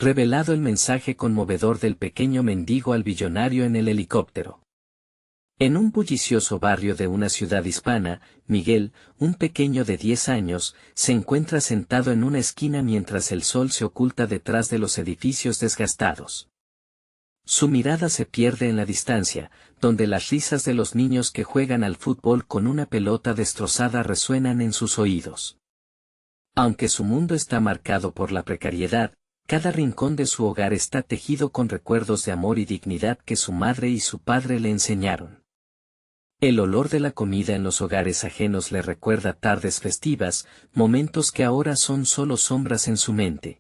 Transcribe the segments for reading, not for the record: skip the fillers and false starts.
Revelado el mensaje conmovedor del pequeño mendigo al billonario en el helicóptero. En un bullicioso barrio de una ciudad hispana, Miguel, un pequeño de 10 años, se encuentra sentado en una esquina mientras el sol se oculta detrás de los edificios desgastados. Su mirada se pierde en la distancia, donde las risas de los niños que juegan al fútbol con una pelota destrozada resuenan en sus oídos. Aunque su mundo está marcado por la precariedad, cada rincón de su hogar está tejido con recuerdos de amor y dignidad que su madre y su padre le enseñaron. El olor de la comida en los hogares ajenos le recuerda tardes festivas, momentos que ahora son solo sombras en su mente.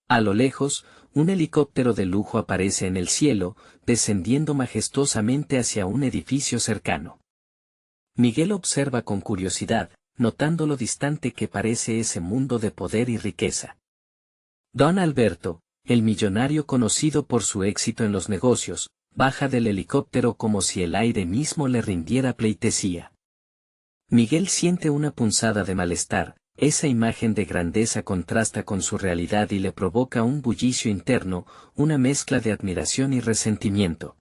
A lo lejos, un helicóptero de lujo aparece en el cielo, descendiendo majestuosamente hacia un edificio cercano. Miguel observa con curiosidad, notando lo distante que parece ese mundo de poder y riqueza. Don Alberto, el millonario conocido por su éxito en los negocios, baja del helicóptero como si el aire mismo le rindiera pleitesía. Miguel siente una punzada de malestar, esa imagen de grandeza contrasta con su realidad y le provoca un bullicio interno, una mezcla de admiración y resentimiento.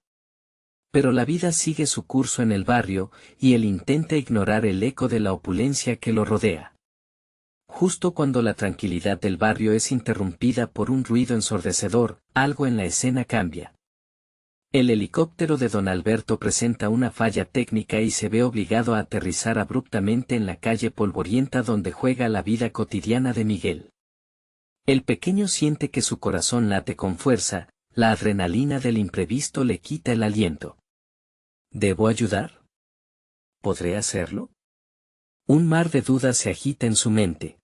Pero la vida sigue su curso en el barrio, y él intenta ignorar el eco de la opulencia que lo rodea. Justo cuando la tranquilidad del barrio es interrumpida por un ruido ensordecedor, algo en la escena cambia. El helicóptero de don Alberto presenta una falla técnica y se ve obligado a aterrizar abruptamente en la calle polvorienta donde juega la vida cotidiana de Miguel. El pequeño siente que su corazón late con fuerza, la adrenalina del imprevisto le quita el aliento. ¿Debo ayudar? ¿Podré hacerlo? Un mar de dudas se agita en su mente.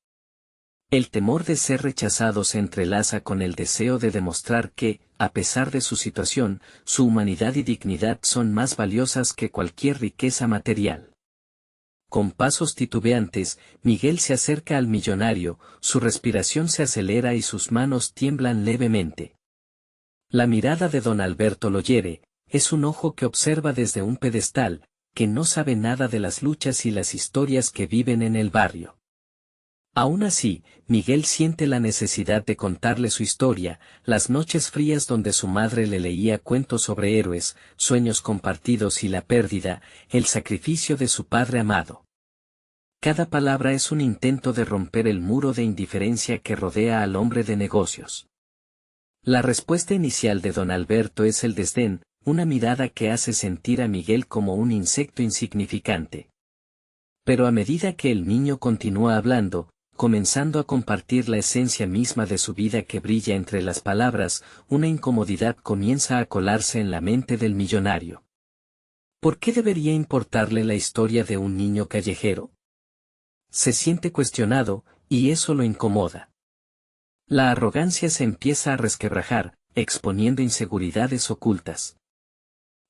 El temor de ser rechazado se entrelaza con el deseo de demostrar que, a pesar de su situación, su humanidad y dignidad son más valiosas que cualquier riqueza material. Con pasos titubeantes, Miguel se acerca al millonario, su respiración se acelera y sus manos tiemblan levemente. La mirada de don Alberto lo hiere, es un ojo que observa desde un pedestal, que no sabe nada de las luchas y las historias que viven en el barrio. Aún así, Miguel siente la necesidad de contarle su historia, las noches frías donde su madre le leía cuentos sobre héroes, sueños compartidos y la pérdida, el sacrificio de su padre amado. Cada palabra es un intento de romper el muro de indiferencia que rodea al hombre de negocios. La respuesta inicial de don Alberto es el desdén, una mirada que hace sentir a Miguel como un insecto insignificante. Pero a medida que el niño continúa hablando, comenzando a compartir la esencia misma de su vida que brilla entre las palabras, una incomodidad comienza a colarse en la mente del millonario. ¿Por qué debería importarle la historia de un niño callejero? Se siente cuestionado, y eso lo incomoda. La arrogancia se empieza a resquebrajar, exponiendo inseguridades ocultas.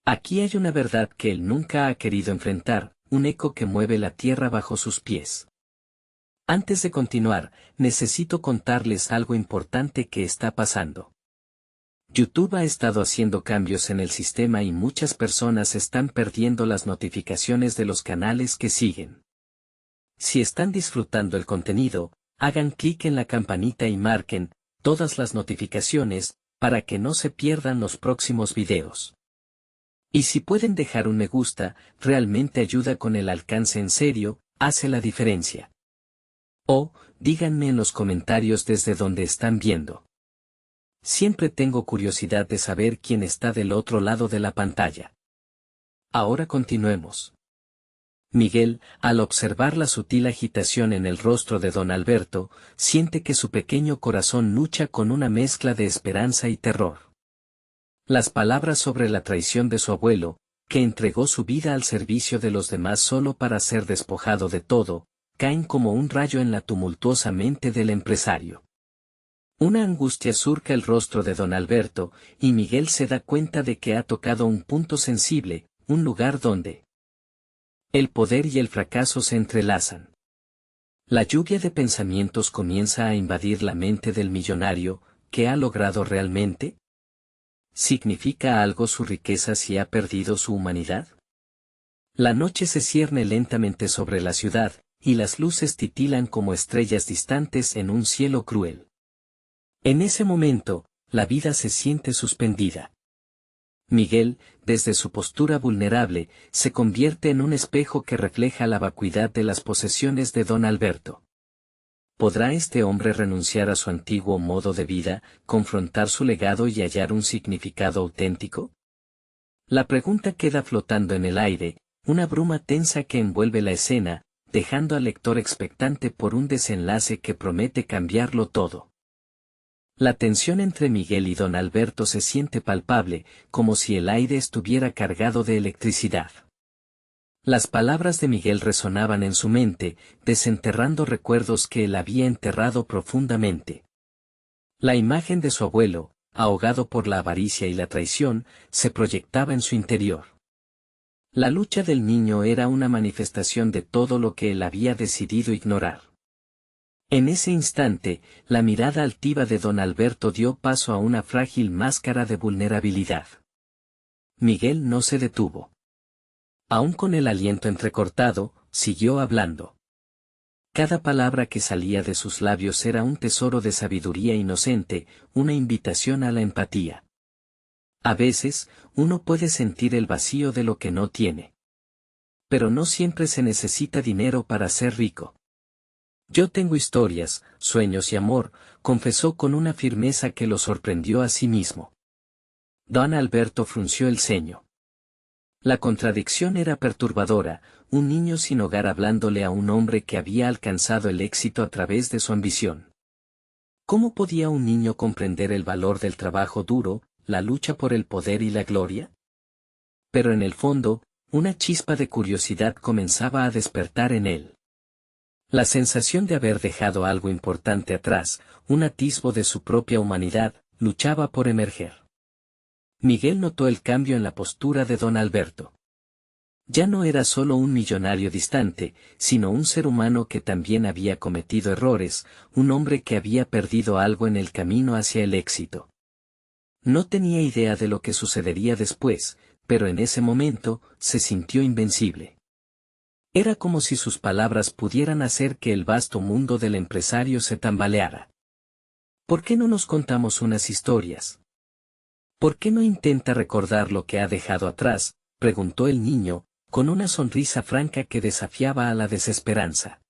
Aquí hay una verdad que él nunca ha querido enfrentar, un eco que mueve la tierra bajo sus pies. Antes de continuar, necesito contarles algo importante que está pasando. YouTube ha estado haciendo cambios en el sistema y muchas personas están perdiendo las notificaciones de los canales que siguen. Si están disfrutando el contenido, hagan clic en la campanita y marquen todas las notificaciones, para que no se pierdan los próximos videos. Y si pueden dejar un me gusta, realmente ayuda con el alcance en serio, hace la diferencia. O, díganme en los comentarios desde donde están viendo. Siempre tengo curiosidad de saber quién está del otro lado de la pantalla. Ahora continuemos. Miguel, al observar la sutil agitación en el rostro de don Alberto, siente que su pequeño corazón lucha con una mezcla de esperanza y terror. Las palabras sobre la traición de su abuelo, que entregó su vida al servicio de los demás solo para ser despojado de todo, caen como un rayo en la tumultuosa mente del empresario. Una angustia surca el rostro de don Alberto, y Miguel se da cuenta de que ha tocado un punto sensible, un lugar donde el poder y el fracaso se entrelazan. La lluvia de pensamientos comienza a invadir la mente del millonario. ¿Qué ha logrado realmente? ¿Significa algo su riqueza si ha perdido su humanidad? La noche se cierne lentamente sobre la ciudad, y las luces titilan como estrellas distantes en un cielo cruel. En ese momento, la vida se siente suspendida. Miguel, desde su postura vulnerable, se convierte en un espejo que refleja la vacuidad de las posesiones de don Alberto. ¿Podrá este hombre renunciar a su antiguo modo de vida, confrontar su legado y hallar un significado auténtico? La pregunta queda flotando en el aire, una bruma tensa que envuelve la escena, dejando al lector expectante por un desenlace que promete cambiarlo todo. La tensión entre Miguel y don Alberto se siente palpable, como si el aire estuviera cargado de electricidad. Las palabras de Miguel resonaban en su mente, desenterrando recuerdos que él había enterrado profundamente. La imagen de su abuelo, ahogado por la avaricia y la traición, se proyectaba en su interior. La lucha del niño era una manifestación de todo lo que él había decidido ignorar. En ese instante, la mirada altiva de don Alberto dio paso a una frágil máscara de vulnerabilidad. Miguel no se detuvo. Aún con el aliento entrecortado, siguió hablando. Cada palabra que salía de sus labios era un tesoro de sabiduría inocente, una invitación a la empatía. A veces, uno puede sentir el vacío de lo que no tiene. Pero no siempre se necesita dinero para ser rico. Yo tengo historias, sueños y amor, confesó con una firmeza que lo sorprendió a sí mismo. Don Alberto frunció el ceño. La contradicción era perturbadora, un niño sin hogar hablándole a un hombre que había alcanzado el éxito a través de su ambición. ¿Cómo podía un niño comprender el valor del trabajo duro, la lucha por el poder y la gloria? Pero en el fondo, una chispa de curiosidad comenzaba a despertar en él. La sensación de haber dejado algo importante atrás, un atisbo de su propia humanidad, luchaba por emerger. Miguel notó el cambio en la postura de don Alberto. Ya no era solo un millonario distante, sino un ser humano que también había cometido errores, un hombre que había perdido algo en el camino hacia el éxito. No tenía idea de lo que sucedería después, pero en ese momento, se sintió invencible. Era como si sus palabras pudieran hacer que el vasto mundo del empresario se tambaleara. ¿Por qué no nos contamos unas historias? ¿Por qué no intenta recordar lo que ha dejado atrás?, preguntó el niño, con una sonrisa franca que desafiaba a la desesperanza.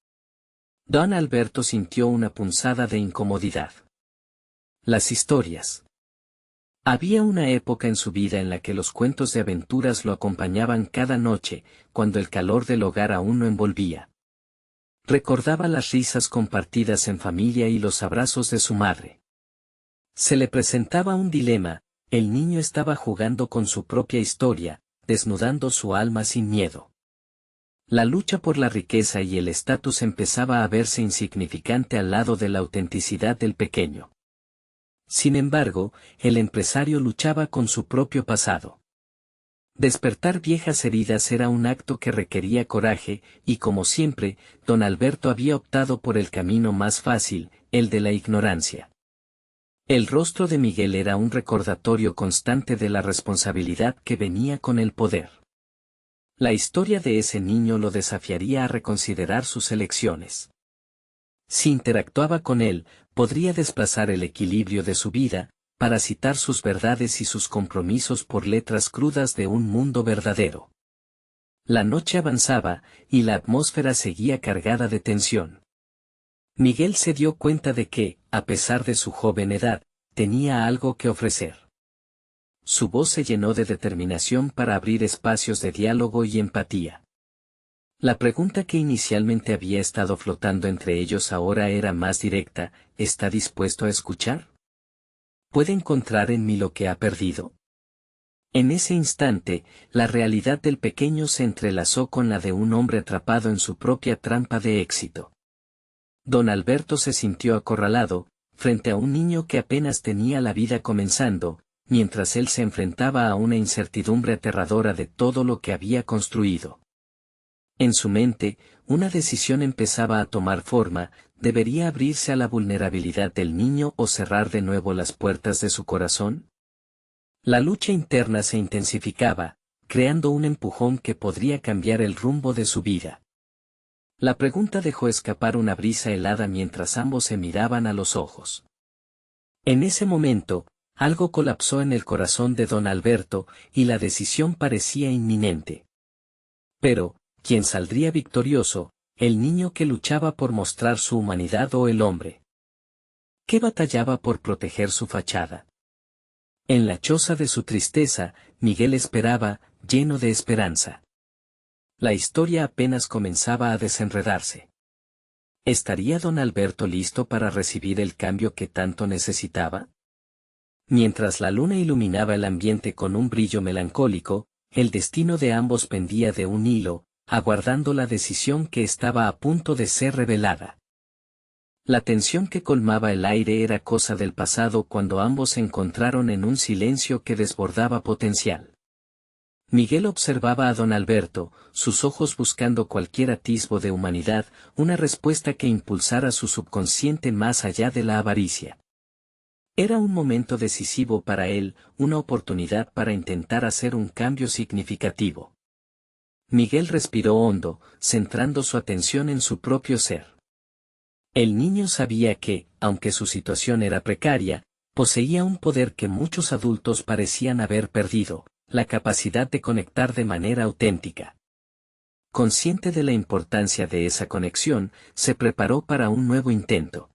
Don Alberto sintió una punzada de incomodidad. Las historias. Había una época en su vida en la que los cuentos de aventuras lo acompañaban cada noche, cuando el calor del hogar aún no envolvía. Recordaba las risas compartidas en familia y los abrazos de su madre. Se le presentaba un dilema, el niño estaba jugando con su propia historia, desnudando su alma sin miedo. La lucha por la riqueza y el estatus empezaba a verse insignificante al lado de la autenticidad del pequeño. Sin embargo, el empresario luchaba con su propio pasado. Despertar viejas heridas era un acto que requería coraje, y como siempre, don Alberto había optado por el camino más fácil, el de la ignorancia. El rostro de Miguel era un recordatorio constante de la responsabilidad que venía con el poder. La historia de ese niño lo desafiaría a reconsiderar sus elecciones. Si interactuaba con él, podría desplazar el equilibrio de su vida, parasitar sus verdades y sus compromisos por letras crudas de un mundo verdadero. La noche avanzaba, y la atmósfera seguía cargada de tensión. Miguel se dio cuenta de que, a pesar de su joven edad, tenía algo que ofrecer. Su voz se llenó de determinación para abrir espacios de diálogo y empatía. La pregunta que inicialmente había estado flotando entre ellos ahora era más directa: ¿está dispuesto a escuchar? ¿Puede encontrar en mí lo que ha perdido? En ese instante, la realidad del pequeño se entrelazó con la de un hombre atrapado en su propia trampa de éxito. Don Alberto se sintió acorralado, frente a un niño que apenas tenía la vida comenzando, mientras él se enfrentaba a una incertidumbre aterradora de todo lo que había construido. En su mente, una decisión empezaba a tomar forma: ¿debería abrirse a la vulnerabilidad del niño o cerrar de nuevo las puertas de su corazón? La lucha interna se intensificaba, creando un empujón que podría cambiar el rumbo de su vida. La pregunta dejó escapar una brisa helada mientras ambos se miraban a los ojos. En ese momento, algo colapsó en el corazón de don Alberto, y la decisión parecía inminente. Pero, ¿quién saldría victorioso, el niño que luchaba por mostrar su humanidad o el hombre que batallaba por proteger su fachada? En la choza de su tristeza, Miguel esperaba, lleno de esperanza. La historia apenas comenzaba a desenredarse. ¿Estaría don Alberto listo para recibir el cambio que tanto necesitaba? Mientras la luna iluminaba el ambiente con un brillo melancólico, el destino de ambos pendía de un hilo, aguardando la decisión que estaba a punto de ser revelada. La tensión que colmaba el aire era cosa del pasado cuando ambos se encontraron en un silencio que desbordaba potencial. Miguel observaba a don Alberto, sus ojos buscando cualquier atisbo de humanidad, una respuesta que impulsara su subconsciente más allá de la avaricia. Era un momento decisivo para él, una oportunidad para intentar hacer un cambio significativo. Miguel respiró hondo, centrando su atención en su propio ser. El niño sabía que, aunque su situación era precaria, poseía un poder que muchos adultos parecían haber perdido, la capacidad de conectar de manera auténtica. Consciente de la importancia de esa conexión, se preparó para un nuevo intento.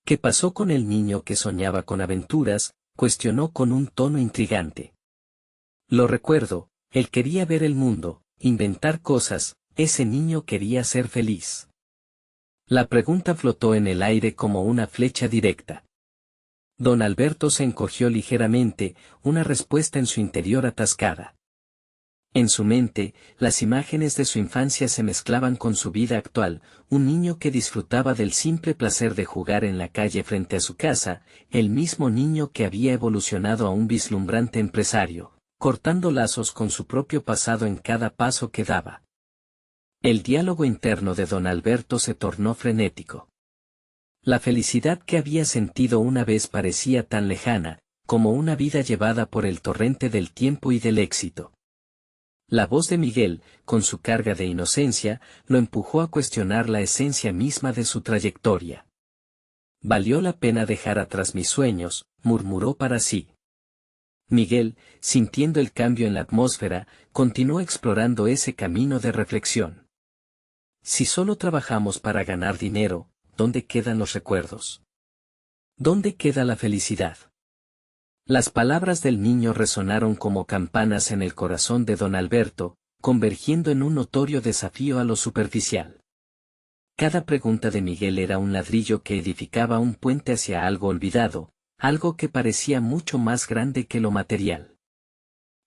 ¿Qué pasó con el niño que soñaba con aventuras?, cuestionó con un tono intrigante. Lo recuerdo, él quería ver el mundo, inventar cosas, ese niño quería ser feliz. La pregunta flotó en el aire como una flecha directa. Don Alberto se encogió ligeramente, una respuesta en su interior atascada. En su mente, las imágenes de su infancia se mezclaban con su vida actual, un niño que disfrutaba del simple placer de jugar en la calle frente a su casa, el mismo niño que había evolucionado a un vislumbrante empresario, cortando lazos con su propio pasado en cada paso que daba. El diálogo interno de don Alberto se tornó frenético. La felicidad que había sentido una vez parecía tan lejana, como una vida llevada por el torrente del tiempo y del éxito. La voz de Miguel, con su carga de inocencia, lo empujó a cuestionar la esencia misma de su trayectoria. «Valió la pena dejar atrás mis sueños», murmuró para sí. Miguel, sintiendo el cambio en la atmósfera, continuó explorando ese camino de reflexión. Si solo trabajamos para ganar dinero, ¿dónde quedan los recuerdos? ¿Dónde queda la felicidad? Las palabras del niño resonaron como campanas en el corazón de don Alberto, convergiendo en un notorio desafío a lo superficial. Cada pregunta de Miguel era un ladrillo que edificaba un puente hacia algo olvidado, algo que parecía mucho más grande que lo material.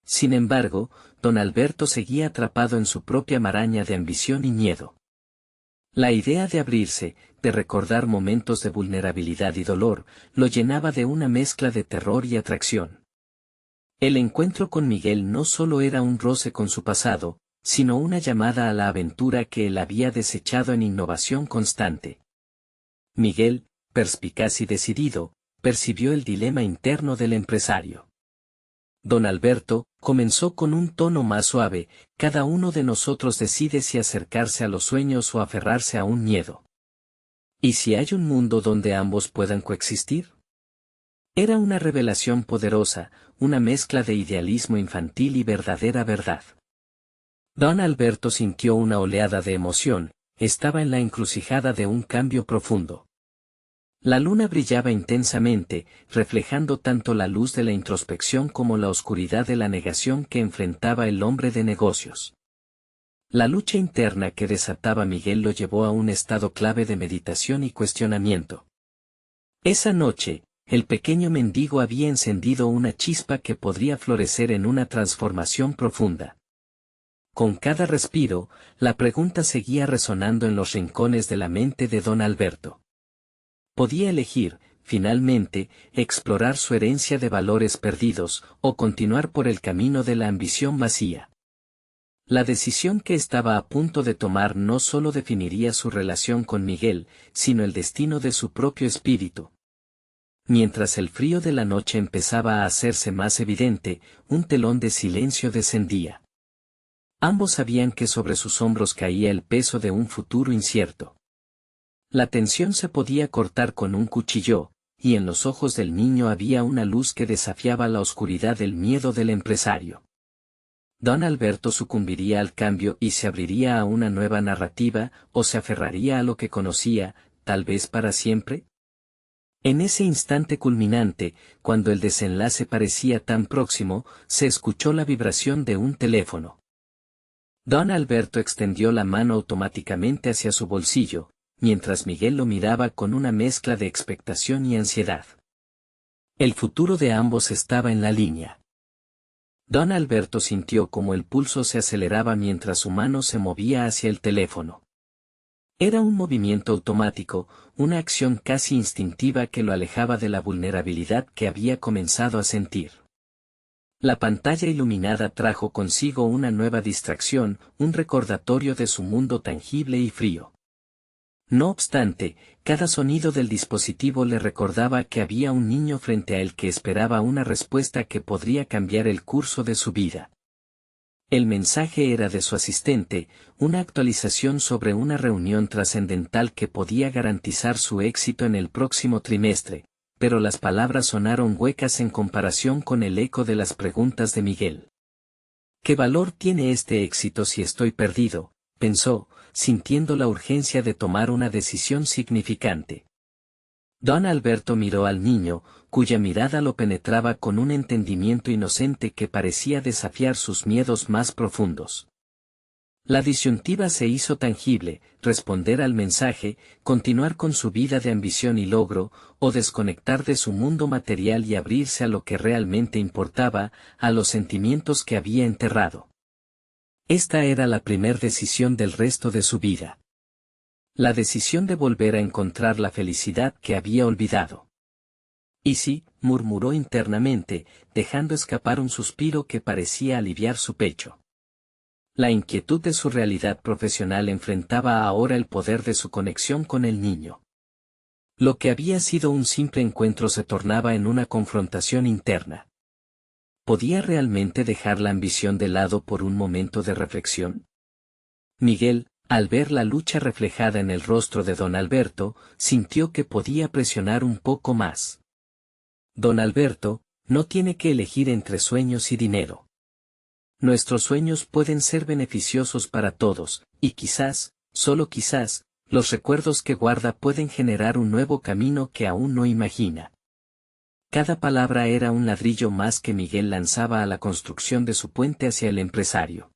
Sin embargo, don Alberto seguía atrapado en su propia maraña de ambición y miedo. La idea de abrirse, de recordar momentos de vulnerabilidad y dolor, lo llenaba de una mezcla de terror y atracción. El encuentro con Miguel no solo era un roce con su pasado, sino una llamada a la aventura que él había desechado en innovación constante. Miguel, perspicaz y decidido, percibió el dilema interno del empresario. Don Alberto, comenzó con un tono más suave, cada uno de nosotros decide si acercarse a los sueños o aferrarse a un miedo. ¿Y si hay un mundo donde ambos puedan coexistir? Era una revelación poderosa, una mezcla de idealismo infantil y verdadera verdad. Don Alberto sintió una oleada de emoción, estaba en la encrucijada de un cambio profundo. La luna brillaba intensamente, reflejando tanto la luz de la introspección como la oscuridad de la negación que enfrentaba el hombre de negocios. La lucha interna que desataba Miguel lo llevó a un estado clave de meditación y cuestionamiento. Esa noche, el pequeño mendigo había encendido una chispa que podría florecer en una transformación profunda. Con cada respiro, la pregunta seguía resonando en los rincones de la mente de don Alberto. Podía elegir, finalmente, explorar su herencia de valores perdidos, o continuar por el camino de la ambición vacía. La decisión que estaba a punto de tomar no solo definiría su relación con Miguel, sino el destino de su propio espíritu. Mientras el frío de la noche empezaba a hacerse más evidente, un telón de silencio descendía. Ambos sabían que sobre sus hombros caía el peso de un futuro incierto. La tensión se podía cortar con un cuchillo, y en los ojos del niño había una luz que desafiaba la oscuridad del miedo del empresario. Don Alberto sucumbiría al cambio y se abriría a una nueva narrativa, o se aferraría a lo que conocía, tal vez para siempre. En ese instante culminante, cuando el desenlace parecía tan próximo, se escuchó la vibración de un teléfono. Don Alberto extendió la mano automáticamente hacia su bolsillo, mientras Miguel lo miraba con una mezcla de expectación y ansiedad. El futuro de ambos estaba en la línea. Don Alberto sintió como el pulso se aceleraba mientras su mano se movía hacia el teléfono. Era un movimiento automático, una acción casi instintiva que lo alejaba de la vulnerabilidad que había comenzado a sentir. La pantalla iluminada trajo consigo una nueva distracción, un recordatorio de su mundo tangible y frío. No obstante, cada sonido del dispositivo le recordaba que había un niño frente a él que esperaba una respuesta que podría cambiar el curso de su vida. El mensaje era de su asistente, una actualización sobre una reunión trascendental que podía garantizar su éxito en el próximo trimestre, pero las palabras sonaron huecas en comparación con el eco de las preguntas de Miguel. ¿Qué valor tiene este éxito si estoy perdido?, pensó, sintiendo la urgencia de tomar una decisión significante. Don Alberto miró al niño, cuya mirada lo penetraba con un entendimiento inocente que parecía desafiar sus miedos más profundos. La disyuntiva se hizo tangible: responder al mensaje, continuar con su vida de ambición y logro, o desconectar de su mundo material y abrirse a lo que realmente importaba, a los sentimientos que había enterrado. Esta era la primer decisión del resto de su vida. La decisión de volver a encontrar la felicidad que había olvidado. «¿Y sí?», murmuró internamente, dejando escapar un suspiro que parecía aliviar su pecho. La inquietud de su realidad profesional enfrentaba ahora el poder de su conexión con el niño. Lo que había sido un simple encuentro se tornaba en una confrontación interna. ¿Podía realmente dejar la ambición de lado por un momento de reflexión? Miguel, al ver la lucha reflejada en el rostro de don Alberto, sintió que podía presionar un poco más. Don Alberto, no tiene que elegir entre sueños y dinero. Nuestros sueños pueden ser beneficiosos para todos, y quizás, solo quizás, los recuerdos que guarda pueden generar un nuevo camino que aún no imagina. Cada palabra era un ladrillo más que Miguel lanzaba a la construcción de su puente hacia el empresario.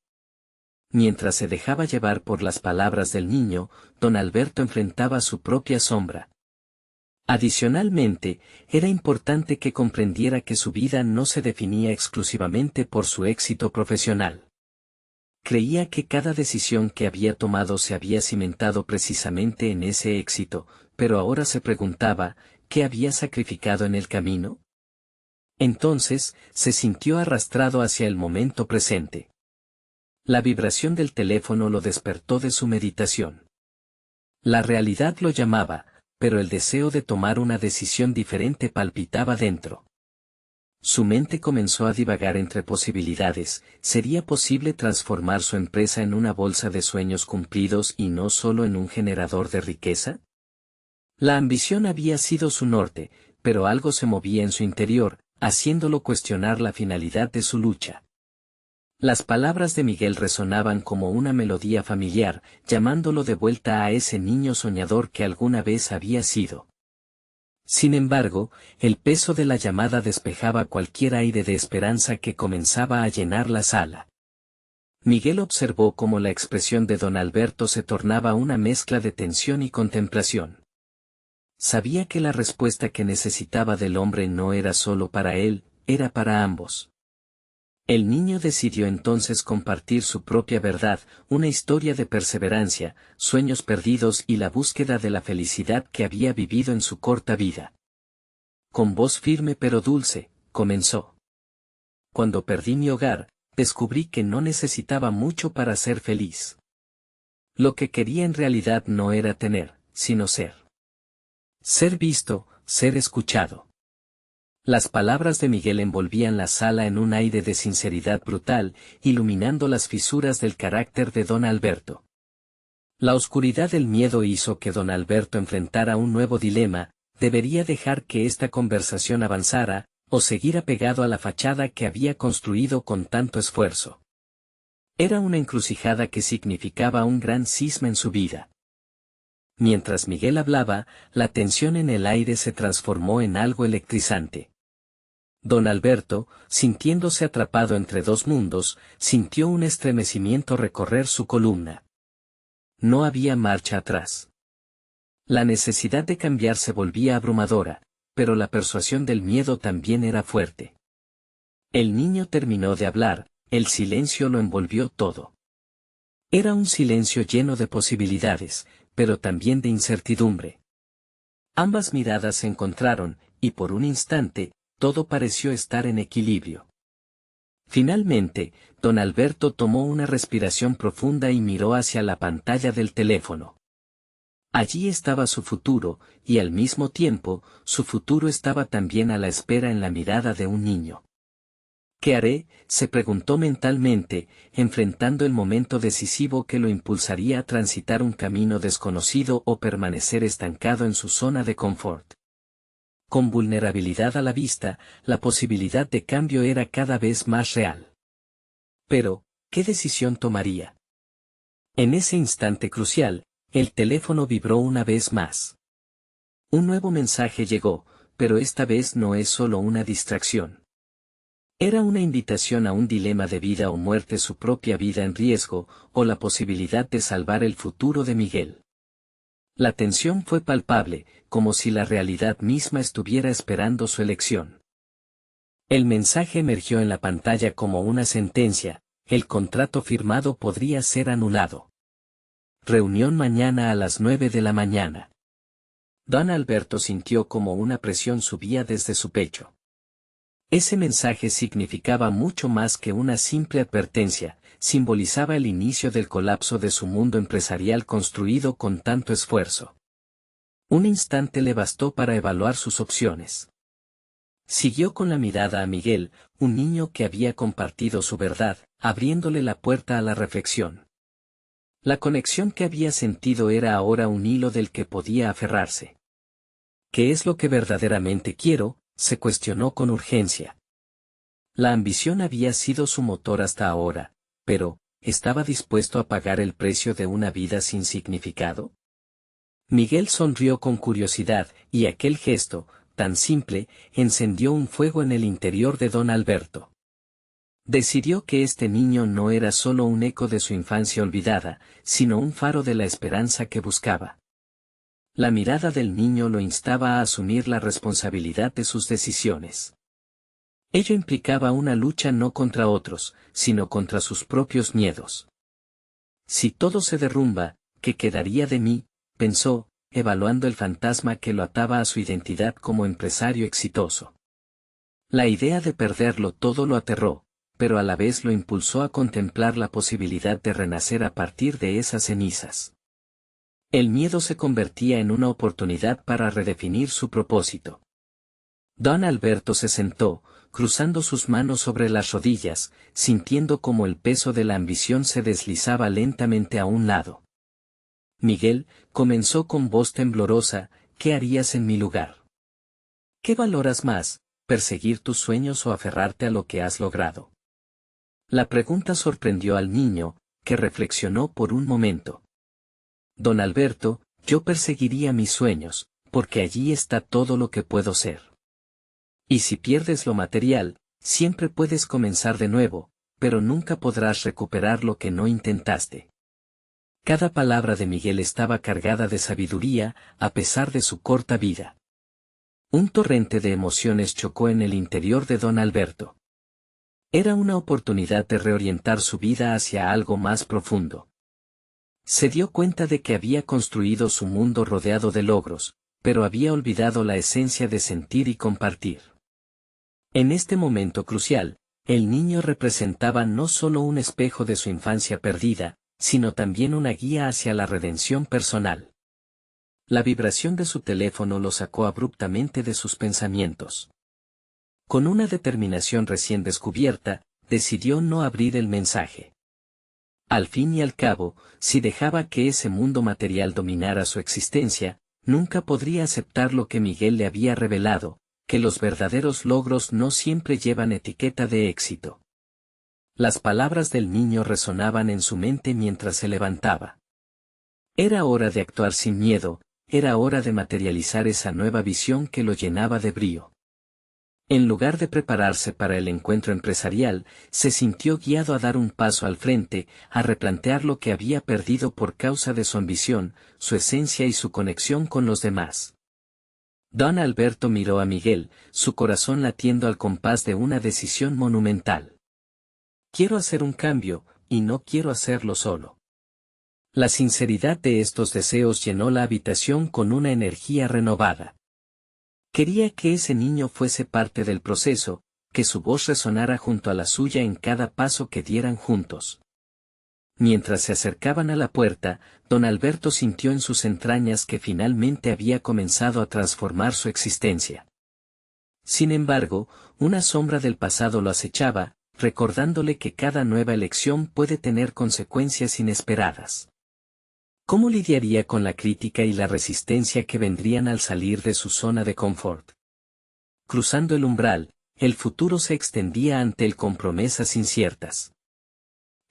Mientras se dejaba llevar por las palabras del niño, don Alberto enfrentaba su propia sombra. Adicionalmente, era importante que comprendiera que su vida no se definía exclusivamente por su éxito profesional. Creía que cada decisión que había tomado se había cimentado precisamente en ese éxito, pero ahora se preguntaba, ¿qué había sacrificado en el camino? Entonces, se sintió arrastrado hacia el momento presente. La vibración del teléfono lo despertó de su meditación. La realidad lo llamaba, pero el deseo de tomar una decisión diferente palpitaba dentro. Su mente comenzó a divagar entre posibilidades. ¿Sería posible transformar su empresa en una bolsa de sueños cumplidos y no solo en un generador de riqueza? La ambición había sido su norte, pero algo se movía en su interior, haciéndolo cuestionar la finalidad de su lucha. Las palabras de Miguel resonaban como una melodía familiar, llamándolo de vuelta a ese niño soñador que alguna vez había sido. Sin embargo, el peso de la llamada despejaba cualquier aire de esperanza que comenzaba a llenar la sala. Miguel observó cómo la expresión de don Alberto se tornaba una mezcla de tensión y contemplación. Sabía que la respuesta que necesitaba del hombre no era solo para él, era para ambos. El niño decidió entonces compartir su propia verdad, una historia de perseverancia, sueños perdidos y la búsqueda de la felicidad que había vivido en su corta vida. Con voz firme pero dulce, comenzó. Cuando perdí mi hogar, descubrí que no necesitaba mucho para ser feliz. Lo que quería en realidad no era tener, sino ser. Ser visto, ser escuchado. Las palabras de Miguel envolvían la sala en un aire de sinceridad brutal, iluminando las fisuras del carácter de don Alberto. La oscuridad del miedo hizo que don Alberto enfrentara un nuevo dilema: debería dejar que esta conversación avanzara, o seguir apegado a la fachada que había construido con tanto esfuerzo. Era una encrucijada que significaba un gran cisma en su vida. Mientras Miguel hablaba, la tensión en el aire se transformó en algo electrizante. Don Alberto, sintiéndose atrapado entre dos mundos, sintió un estremecimiento recorrer su columna. No había marcha atrás. La necesidad de cambiar se volvía abrumadora, pero la persuasión del miedo también era fuerte. El niño terminó de hablar, el silencio lo envolvió todo. Era un silencio lleno de posibilidades, pero también de incertidumbre. Ambas miradas se encontraron, y por un instante, todo pareció estar en equilibrio. Finalmente, don Alberto tomó una respiración profunda y miró hacia la pantalla del teléfono. Allí estaba su futuro, y al mismo tiempo, su futuro estaba también a la espera en la mirada de un niño. ¿Qué haré?, se preguntó mentalmente, enfrentando el momento decisivo que lo impulsaría a transitar un camino desconocido o permanecer estancado en su zona de confort. Con vulnerabilidad a la vista, la posibilidad de cambio era cada vez más real. Pero, ¿qué decisión tomaría? En ese instante crucial, el teléfono vibró una vez más. Un nuevo mensaje llegó, pero esta vez no es solo una distracción. Era una invitación a un dilema de vida o muerte, su propia vida en riesgo, o la posibilidad de salvar el futuro de Miguel. La tensión fue palpable, como si la realidad misma estuviera esperando su elección. El mensaje emergió en la pantalla como una sentencia: el contrato firmado podría ser anulado. Reunión mañana a las 9 de la mañana. Don Alberto sintió como una presión subía desde su pecho. Ese mensaje significaba mucho más que una simple advertencia, simbolizaba el inicio del colapso de su mundo empresarial construido con tanto esfuerzo. Un instante le bastó para evaluar sus opciones. Siguió con la mirada a Miguel, un niño que había compartido su verdad, abriéndole la puerta a la reflexión. La conexión que había sentido era ahora un hilo del que podía aferrarse. ¿Qué es lo que verdaderamente quiero?, se cuestionó con urgencia. La ambición había sido su motor hasta ahora, pero, ¿estaba dispuesto a pagar el precio de una vida sin significado? Miguel sonrió con curiosidad, y aquel gesto, tan simple, encendió un fuego en el interior de don Alberto. Decidió que este niño no era solo un eco de su infancia olvidada, sino un faro de la esperanza que buscaba. La mirada del niño lo instaba a asumir la responsabilidad de sus decisiones. Ello implicaba una lucha no contra otros, sino contra sus propios miedos. Si todo se derrumba, ¿qué quedaría de mí?, pensó, evaluando el fantasma que lo ataba a su identidad como empresario exitoso. La idea de perderlo todo lo aterró, pero a la vez lo impulsó a contemplar la posibilidad de renacer a partir de esas cenizas. El miedo se convertía en una oportunidad para redefinir su propósito. Don Alberto se sentó, cruzando sus manos sobre las rodillas, sintiendo como el peso de la ambición se deslizaba lentamente a un lado. Miguel, comenzó con voz temblorosa, ¿qué harías en mi lugar? ¿Qué valoras más, perseguir tus sueños o aferrarte a lo que has logrado? La pregunta sorprendió al niño, que reflexionó por un momento. Don Alberto, yo perseguiría mis sueños, porque allí está todo lo que puedo ser. Y si pierdes lo material, siempre puedes comenzar de nuevo, pero nunca podrás recuperar lo que no intentaste. Cada palabra de Miguel estaba cargada de sabiduría, a pesar de su corta vida. Un torrente de emociones chocó en el interior de don Alberto. Era una oportunidad de reorientar su vida hacia algo más profundo. Se dio cuenta de que había construido su mundo rodeado de logros, pero había olvidado la esencia de sentir y compartir. En este momento crucial, el niño representaba no solo un espejo de su infancia perdida, sino también una guía hacia la redención personal. La vibración de su teléfono lo sacó abruptamente de sus pensamientos. Con una determinación recién descubierta, decidió no abrir el mensaje. Al fin y al cabo, si dejaba que ese mundo material dominara su existencia, nunca podría aceptar lo que Miguel le había revelado, que los verdaderos logros no siempre llevan etiqueta de éxito. Las palabras del niño resonaban en su mente mientras se levantaba. Era hora de actuar sin miedo, era hora de materializar esa nueva visión que lo llenaba de brío. En lugar de prepararse para el encuentro empresarial, se sintió guiado a dar un paso al frente, a replantear lo que había perdido por causa de su ambición, su esencia y su conexión con los demás. Don Alberto miró a Miguel, su corazón latiendo al compás de una decisión monumental. Quiero hacer un cambio, y no quiero hacerlo solo. La sinceridad de estos deseos llenó la habitación con una energía renovada. Quería que ese niño fuese parte del proceso, que su voz resonara junto a la suya en cada paso que dieran juntos. Mientras se acercaban a la puerta, don Alberto sintió en sus entrañas que finalmente había comenzado a transformar su existencia. Sin embargo, una sombra del pasado lo acechaba, recordándole que cada nueva elección puede tener consecuencias inesperadas. ¿Cómo lidiaría con la crítica y la resistencia que vendrían al salir de su zona de confort? Cruzando el umbral, el futuro se extendía ante él con promesas inciertas.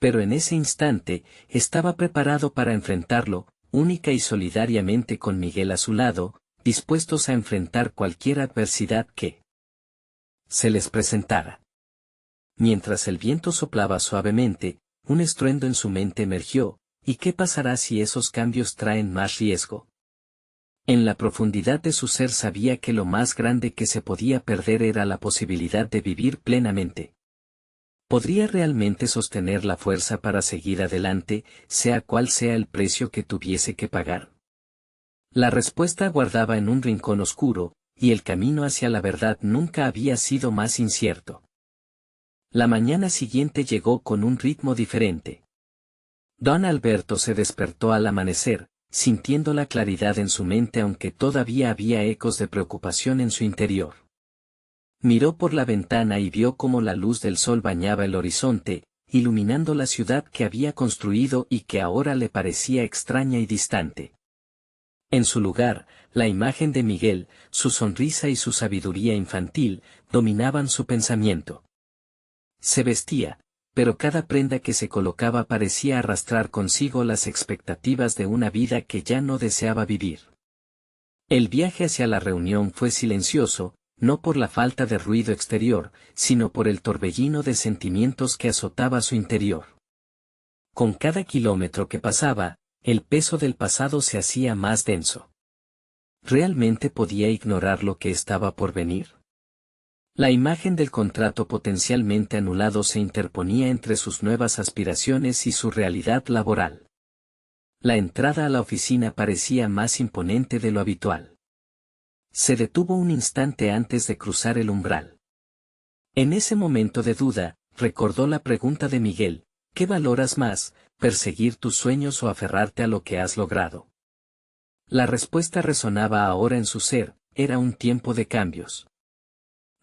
Pero en ese instante, estaba preparado para enfrentarlo, única y solidariamente con Miguel a su lado, dispuestos a enfrentar cualquier adversidad que se les presentara. Mientras el viento soplaba suavemente, un estruendo en su mente emergió. ¿Y qué pasará si esos cambios traen más riesgo? En la profundidad de su ser sabía que lo más grande que se podía perder era la posibilidad de vivir plenamente. ¿Podría realmente sostener la fuerza para seguir adelante, sea cual sea el precio que tuviese que pagar? La respuesta aguardaba en un rincón oscuro, y el camino hacia la verdad nunca había sido más incierto. La mañana siguiente llegó con un ritmo diferente. Don Alberto se despertó al amanecer, sintiendo la claridad en su mente aunque todavía había ecos de preocupación en su interior. Miró por la ventana y vio cómo la luz del sol bañaba el horizonte, iluminando la ciudad que había construido y que ahora le parecía extraña y distante. En su lugar, la imagen de Miguel, su sonrisa y su sabiduría infantil, dominaban su pensamiento. Se vestía, pero cada prenda que se colocaba parecía arrastrar consigo las expectativas de una vida que ya no deseaba vivir. El viaje hacia la reunión fue silencioso, no por la falta de ruido exterior, sino por el torbellino de sentimientos que azotaba su interior. Con cada kilómetro que pasaba, el peso del pasado se hacía más denso. ¿Realmente podía ignorar lo que estaba por venir? La imagen del contrato potencialmente anulado se interponía entre sus nuevas aspiraciones y su realidad laboral. La entrada a la oficina parecía más imponente de lo habitual. Se detuvo un instante antes de cruzar el umbral. En ese momento de duda, recordó la pregunta de Miguel: ¿qué valoras más, perseguir tus sueños o aferrarte a lo que has logrado? La respuesta resonaba ahora en su ser: era un tiempo de cambios.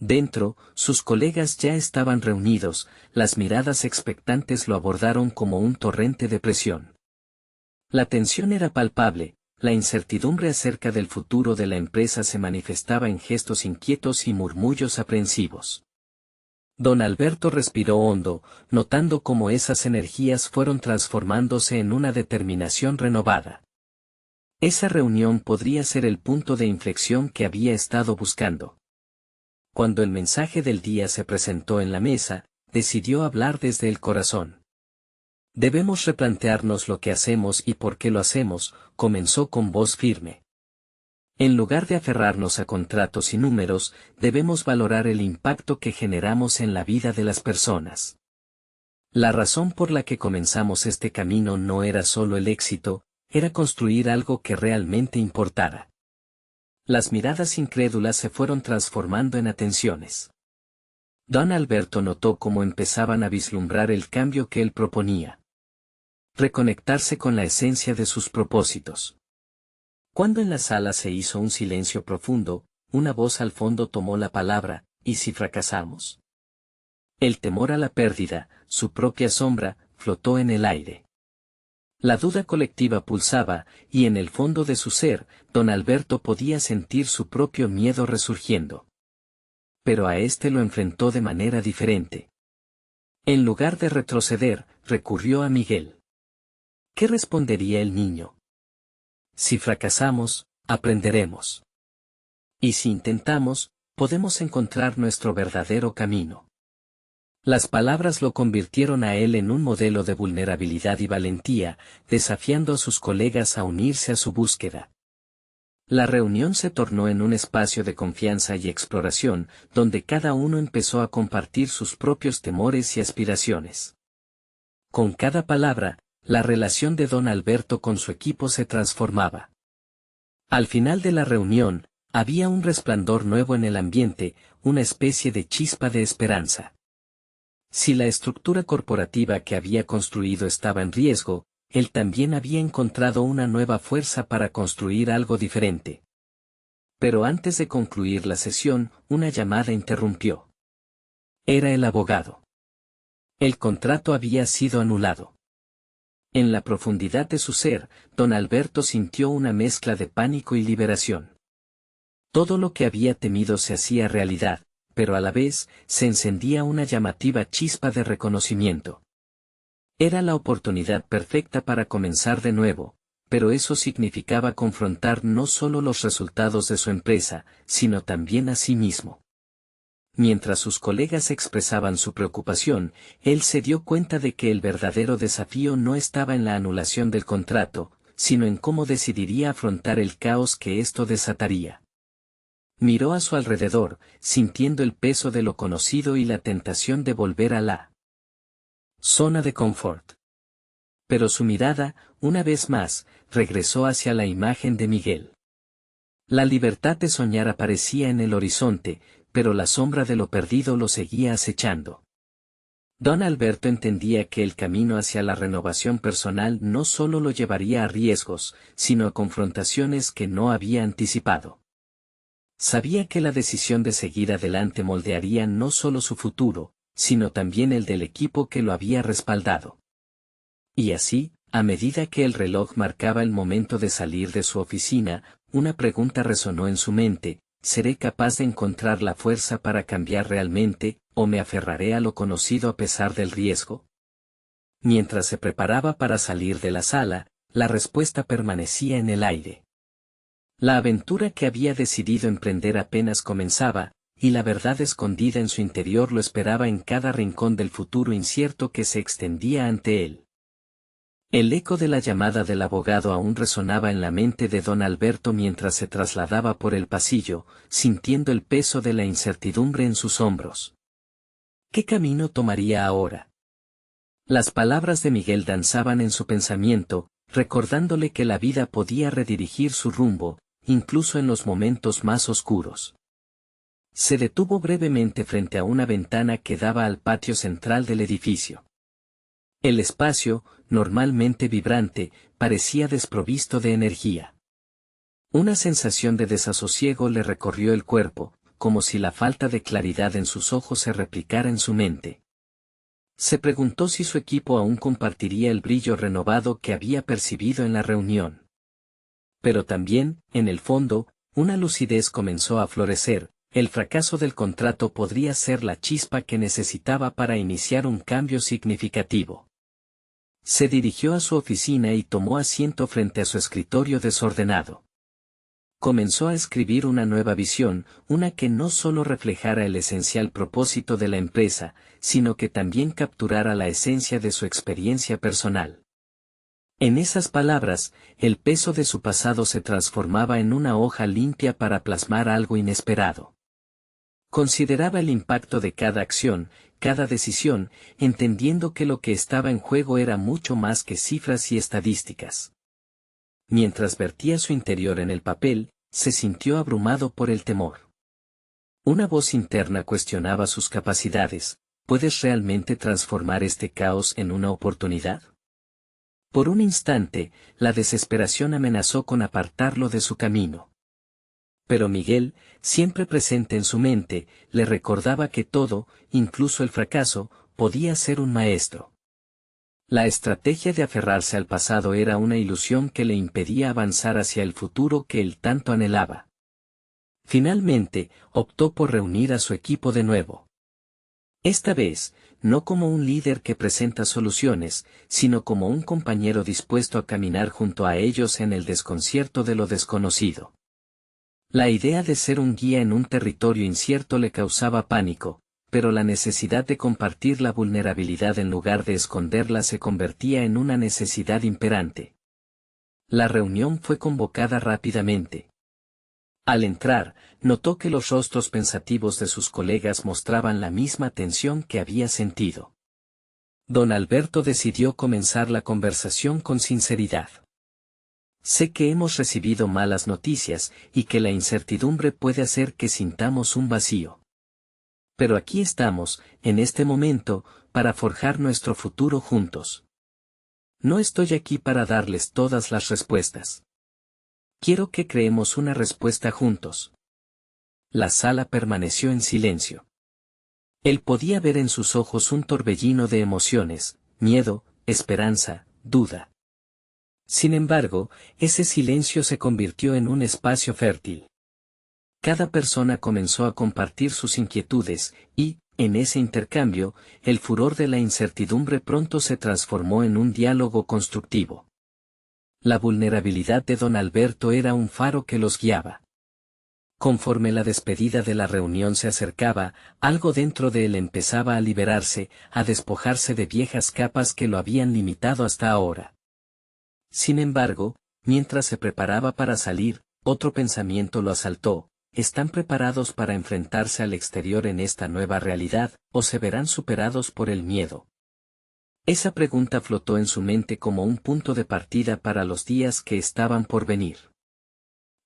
Dentro, sus colegas ya estaban reunidos, las miradas expectantes lo abordaron como un torrente de presión. La tensión era palpable, la incertidumbre acerca del futuro de la empresa se manifestaba en gestos inquietos y murmullos aprensivos. Don Alberto respiró hondo, notando cómo esas energías fueron transformándose en una determinación renovada. Esa reunión podría ser el punto de inflexión que había estado buscando. Cuando el mensaje del día se presentó en la mesa, decidió hablar desde el corazón. Debemos replantearnos lo que hacemos y por qué lo hacemos, comenzó con voz firme. En lugar de aferrarnos a contratos y números, debemos valorar el impacto que generamos en la vida de las personas. La razón por la que comenzamos este camino no era solo el éxito, era construir algo que realmente importara. Las miradas incrédulas se fueron transformando en atenciones. Don Alberto notó cómo empezaban a vislumbrar el cambio que él proponía. Reconectarse con la esencia de sus propósitos. Cuando en la sala se hizo un silencio profundo, una voz al fondo tomó la palabra: ¿y si fracasamos? El temor a la pérdida, su propia sombra, flotó en el aire. La duda colectiva pulsaba, y en el fondo de su ser, don Alberto podía sentir su propio miedo resurgiendo. Pero a este lo enfrentó de manera diferente. En lugar de retroceder, recurrió a Miguel. ¿Qué respondería el niño? Si fracasamos, aprenderemos. Y si intentamos, podemos encontrar nuestro verdadero camino. Las palabras lo convirtieron a él en un modelo de vulnerabilidad y valentía, desafiando a sus colegas a unirse a su búsqueda. La reunión se tornó en un espacio de confianza y exploración, donde cada uno empezó a compartir sus propios temores y aspiraciones. Con cada palabra, la relación de don Alberto con su equipo se transformaba. Al final de la reunión, había un resplandor nuevo en el ambiente, una especie de chispa de esperanza. Si la estructura corporativa que había construido estaba en riesgo, él también había encontrado una nueva fuerza para construir algo diferente. Pero antes de concluir la sesión, una llamada interrumpió. Era el abogado. El contrato había sido anulado. En la profundidad de su ser, don Alberto sintió una mezcla de pánico y liberación. Todo lo que había temido se hacía realidad, pero a la vez, se encendía una llamativa chispa de reconocimiento. Era la oportunidad perfecta para comenzar de nuevo, pero eso significaba confrontar no solo los resultados de su empresa, sino también a sí mismo. Mientras sus colegas expresaban su preocupación, él se dio cuenta de que el verdadero desafío no estaba en la anulación del contrato, sino en cómo decidiría afrontar el caos que esto desataría. Miró a su alrededor, sintiendo el peso de lo conocido y la tentación de volver a la zona de confort. Pero su mirada, una vez más, regresó hacia la imagen de Miguel. La libertad de soñar aparecía en el horizonte, pero la sombra de lo perdido lo seguía acechando. Don Alberto entendía que el camino hacia la renovación personal no solo lo llevaría a riesgos, sino a confrontaciones que no había anticipado. Sabía que la decisión de seguir adelante moldearía no solo su futuro, sino también el del equipo que lo había respaldado. Y así, a medida que el reloj marcaba el momento de salir de su oficina, una pregunta resonó en su mente: ¿seré capaz de encontrar la fuerza para cambiar realmente, o me aferraré a lo conocido a pesar del riesgo? Mientras se preparaba para salir de la sala, la respuesta permanecía en el aire. La aventura que había decidido emprender apenas comenzaba, y la verdad escondida en su interior lo esperaba en cada rincón del futuro incierto que se extendía ante él. El eco de la llamada del abogado aún resonaba en la mente de don Alberto mientras se trasladaba por el pasillo, sintiendo el peso de la incertidumbre en sus hombros. ¿Qué camino tomaría ahora? Las palabras de Miguel danzaban en su pensamiento, recordándole que la vida podía redirigir su rumbo, incluso en los momentos más oscuros. Se detuvo brevemente frente a una ventana que daba al patio central del edificio. El espacio, normalmente vibrante, parecía desprovisto de energía. Una sensación de desasosiego le recorrió el cuerpo, como si la falta de claridad en sus ojos se replicara en su mente. Se preguntó si su equipo aún compartiría el brillo renovado que había percibido en la reunión. Pero también, en el fondo, una lucidez comenzó a florecer. El fracaso del contrato podría ser la chispa que necesitaba para iniciar un cambio significativo. Se dirigió a su oficina y tomó asiento frente a su escritorio desordenado. Comenzó a escribir una nueva visión, una que no solo reflejara el esencial propósito de la empresa, sino que también capturara la esencia de su experiencia personal. En esas palabras, el peso de su pasado se transformaba en una hoja limpia para plasmar algo inesperado. Consideraba el impacto de cada acción, cada decisión, entendiendo que lo que estaba en juego era mucho más que cifras y estadísticas. Mientras vertía su interior en el papel, se sintió abrumado por el temor. Una voz interna cuestionaba sus capacidades: ¿puedes realmente transformar este caos en una oportunidad? Por un instante, la desesperación amenazó con apartarlo de su camino. Pero Miguel, siempre presente en su mente, le recordaba que todo, incluso el fracaso, podía ser un maestro. La estrategia de aferrarse al pasado era una ilusión que le impedía avanzar hacia el futuro que él tanto anhelaba. Finalmente, optó por reunir a su equipo de nuevo. Esta vez, no como un líder que presenta soluciones, sino como un compañero dispuesto a caminar junto a ellos en el desconcierto de lo desconocido. La idea de ser un guía en un territorio incierto le causaba pánico, pero la necesidad de compartir la vulnerabilidad en lugar de esconderla se convertía en una necesidad imperante. La reunión fue convocada rápidamente. Al entrar, notó que los rostros pensativos de sus colegas mostraban la misma tensión que había sentido. Don Alberto decidió comenzar la conversación con sinceridad. Sé que hemos recibido malas noticias y que la incertidumbre puede hacer que sintamos un vacío. Pero aquí estamos, en este momento, para forjar nuestro futuro juntos. No estoy aquí para darles todas las respuestas. Quiero que creemos una respuesta juntos. La sala permaneció en silencio. Él podía ver en sus ojos un torbellino de emociones, miedo, esperanza, duda. Sin embargo, ese silencio se convirtió en un espacio fértil. Cada persona comenzó a compartir sus inquietudes, y, en ese intercambio, el furor de la incertidumbre pronto se transformó en un diálogo constructivo. La vulnerabilidad de don Alberto era un faro que los guiaba. Conforme la despedida de la reunión se acercaba, algo dentro de él empezaba a liberarse, a despojarse de viejas capas que lo habían limitado hasta ahora. Sin embargo, mientras se preparaba para salir, otro pensamiento lo asaltó: ¿están preparados para enfrentarse al exterior en esta nueva realidad, o se verán superados por el miedo? Esa pregunta flotó en su mente como un punto de partida para los días que estaban por venir.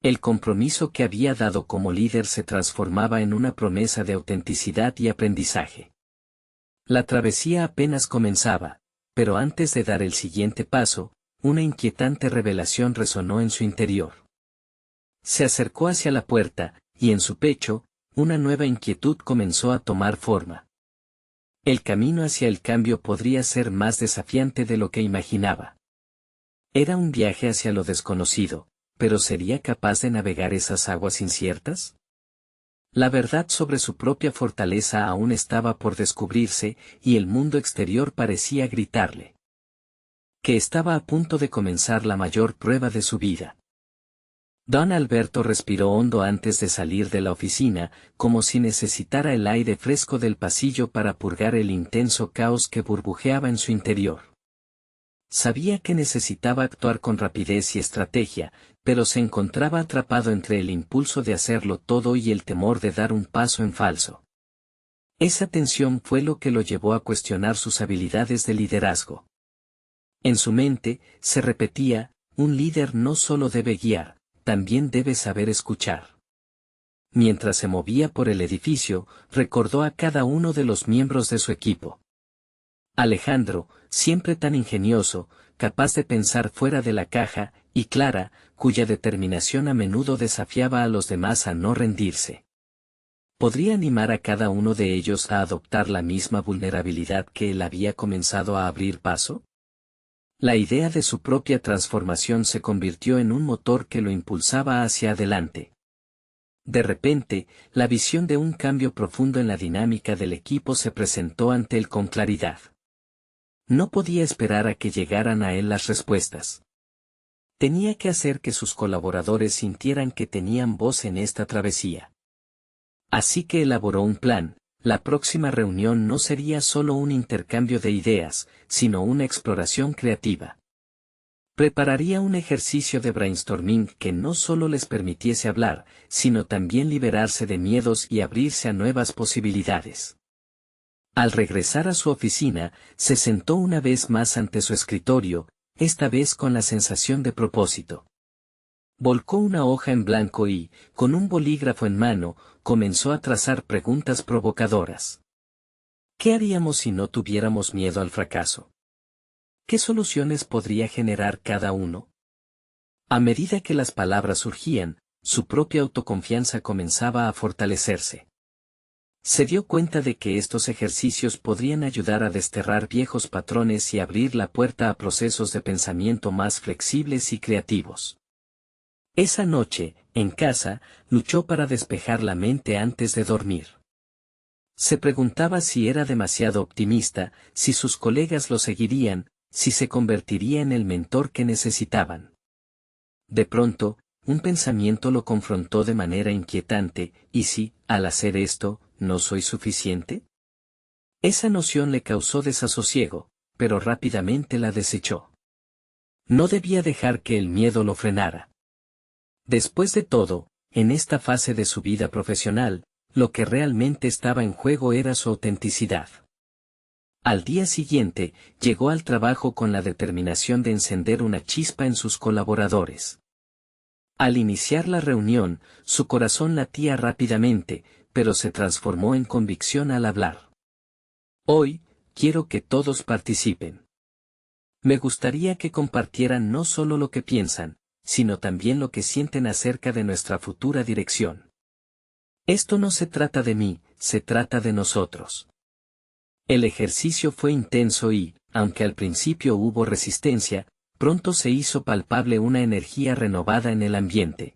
El compromiso que había dado como líder se transformaba en una promesa de autenticidad y aprendizaje. La travesía apenas comenzaba, pero antes de dar el siguiente paso, una inquietante revelación resonó en su interior. Se acercó hacia la puerta, y en su pecho, una nueva inquietud comenzó a tomar forma. El camino hacia el cambio podría ser más desafiante de lo que imaginaba. Era un viaje hacia lo desconocido, pero ¿sería capaz de navegar esas aguas inciertas? La verdad sobre su propia fortaleza aún estaba por descubrirse, y el mundo exterior parecía gritarle que estaba a punto de comenzar la mayor prueba de su vida. Don Alberto respiró hondo antes de salir de la oficina, como si necesitara el aire fresco del pasillo para purgar el intenso caos que burbujeaba en su interior. Sabía que necesitaba actuar con rapidez y estrategia, pero se encontraba atrapado entre el impulso de hacerlo todo y el temor de dar un paso en falso. Esa tensión fue lo que lo llevó a cuestionar sus habilidades de liderazgo. En su mente, se repetía: un líder no solo debe guiar, también debe saber escuchar. Mientras se movía por el edificio, recordó a cada uno de los miembros de su equipo. Alejandro, siempre tan ingenioso, capaz de pensar fuera de la caja, y Clara, cuya determinación a menudo desafiaba a los demás a no rendirse. ¿Podría animar a cada uno de ellos a adoptar la misma vulnerabilidad que él había comenzado a abrir paso? La idea de su propia transformación se convirtió en un motor que lo impulsaba hacia adelante. De repente, la visión de un cambio profundo en la dinámica del equipo se presentó ante él con claridad. No podía esperar a que llegaran a él las respuestas. Tenía que hacer que sus colaboradores sintieran que tenían voz en esta travesía. Así que elaboró un plan. La próxima reunión no sería solo un intercambio de ideas, sino una exploración creativa. Prepararía un ejercicio de brainstorming que no solo les permitiese hablar, sino también liberarse de miedos y abrirse a nuevas posibilidades. Al regresar a su oficina, se sentó una vez más ante su escritorio, esta vez con la sensación de propósito. Volcó una hoja en blanco y, con un bolígrafo en mano, comenzó a trazar preguntas provocadoras. ¿Qué haríamos si no tuviéramos miedo al fracaso? ¿Qué soluciones podría generar cada uno? A medida que las palabras surgían, su propia autoconfianza comenzaba a fortalecerse. Se dio cuenta de que estos ejercicios podrían ayudar a desterrar viejos patrones y abrir la puerta a procesos de pensamiento más flexibles y creativos. Esa noche, en casa, luchó para despejar la mente antes de dormir. Se preguntaba si era demasiado optimista, si sus colegas lo seguirían, si se convertiría en el mentor que necesitaban. De pronto, un pensamiento lo confrontó de manera inquietante: ¿y si, al hacer esto, no soy suficiente? Esa noción le causó desasosiego, pero rápidamente la desechó. No debía dejar que el miedo lo frenara. Después de todo, en esta fase de su vida profesional, lo que realmente estaba en juego era su autenticidad. Al día siguiente, llegó al trabajo con la determinación de encender una chispa en sus colaboradores. Al iniciar la reunión, su corazón latía rápidamente, pero se transformó en convicción al hablar. Hoy, quiero que todos participen. Me gustaría que compartieran no solo lo que piensan, sino también lo que sienten acerca de nuestra futura dirección. Esto no se trata de mí, se trata de nosotros. El ejercicio fue intenso y, aunque al principio hubo resistencia, pronto se hizo palpable una energía renovada en el ambiente.